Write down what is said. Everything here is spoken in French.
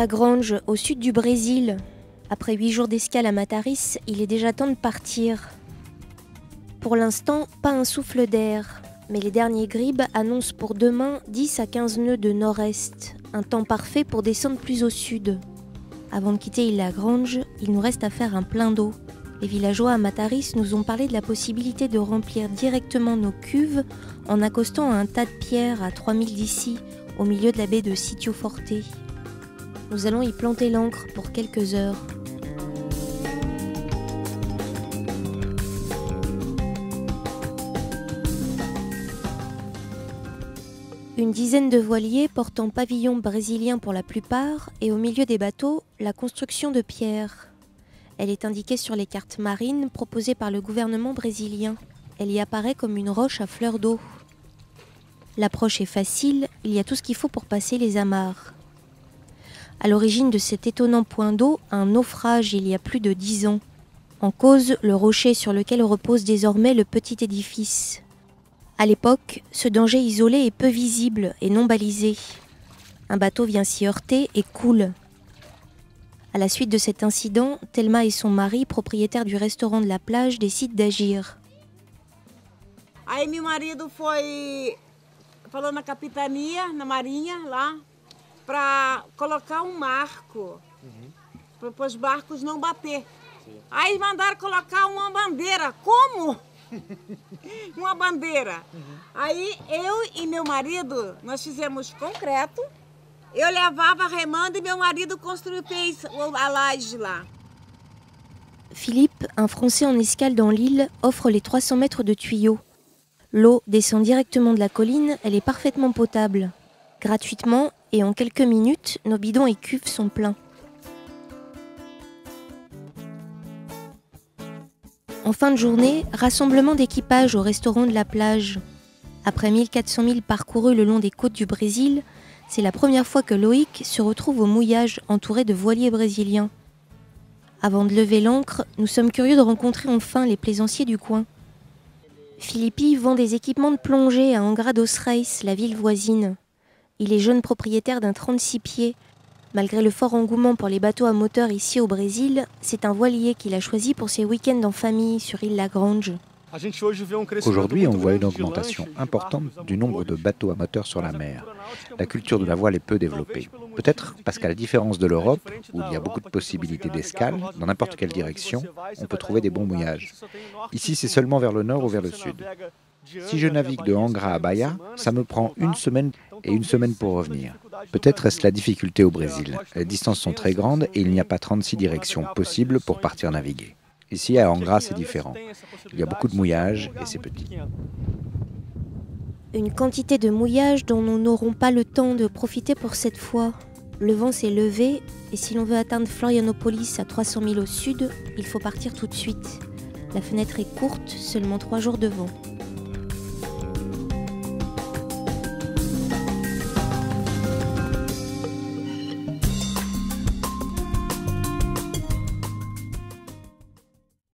Ilha Grande, au sud du Brésil. Après 8 jours d'escale à Mataris, il est déjà temps de partir. Pour l'instant, pas un souffle d'air, mais les derniers gribes annoncent pour demain 10 à 15 nœuds de nord-est, un temps parfait pour descendre plus au sud. Avant de quitter Ilha Grande, il nous reste à faire un plein d'eau. Les villageois à Mataris nous ont parlé de la possibilité de remplir directement nos cuves en accostant à un tas de pierres à 3000 d'ici, au milieu de la baie de Sitio Forte. Nous allons y planter l'ancre pour quelques heures. Une dizaine de voiliers portant pavillon brésilien pour la plupart et au milieu des bateaux, la construction de pierres. Elle est indiquée sur les cartes marines proposées par le gouvernement brésilien. Elle y apparaît comme une roche à fleur d'eau. L'approche est facile, il y a tout ce qu'il faut pour passer les amarres. À l'origine de cet étonnant point d'eau, un naufrage il y a plus de 10 ans. En cause, le rocher sur lequel repose désormais le petit édifice. À l'époque, ce danger isolé est peu visible et non balisé. Un bateau vient s'y heurter et coule. À la suite de cet incident, Thelma et son mari, propriétaires du restaurant de la plage, décident d'agir. Aí meu marido falou na capitania, na marinha lá, para colocar marco, para os barcos não bater. Aí mandaram colocar uma bandeira. Como? Uma bandeira. Aí eu e meu marido, nós fizemos concreto. Eu levava remando e meu marido construiu a laje là. Philippe, un Français en escale dans l'île, offre les 300 mètres de tuyaux. L'eau descend directement de la colline, elle est parfaitement potable. Gratuitement et en quelques minutes, nos bidons et cuves sont pleins. En fin de journée, rassemblement d'équipage au restaurant de la plage. Après 1400 milles parcourus le long des côtes du Brésil, c'est la première fois que Loïc se retrouve au mouillage entouré de voiliers brésiliens. Avant de lever l'ancre, nous sommes curieux de rencontrer enfin les plaisanciers du coin. Philippi vend des équipements de plongée à Angra dos Reis, la ville voisine. Il est jeune propriétaire d'un 36 pieds. Malgré le fort engouement pour les bateaux à moteur ici au Brésil, c'est un voilier qu'il a choisi pour ses week-ends en famille sur Ilha Grande. Aujourd'hui, on voit une augmentation importante du nombre de bateaux à moteur sur la mer. La culture de la voile est peu développée. Peut-être parce qu'à la différence de l'Europe, où il y a beaucoup de possibilités d'escale, dans n'importe quelle direction, on peut trouver des bons mouillages. Ici, c'est seulement vers le nord ou vers le sud. Si je navigue de Angra à Bahia, ça me prend 1 semaine et 1 semaine pour revenir. Peut-être est-ce la difficulté au Brésil. Les distances sont très grandes et il n'y a pas 36 directions possibles pour partir naviguer. Ici, à Angra, c'est différent. Il y a beaucoup de mouillage et c'est petit. Une quantité de mouillage dont nous n'aurons pas le temps de profiter pour cette fois. Le vent s'est levé et si l'on veut atteindre Florianopolis à 300 milles au sud, il faut partir tout de suite. La fenêtre est courte, seulement 3 jours de vent.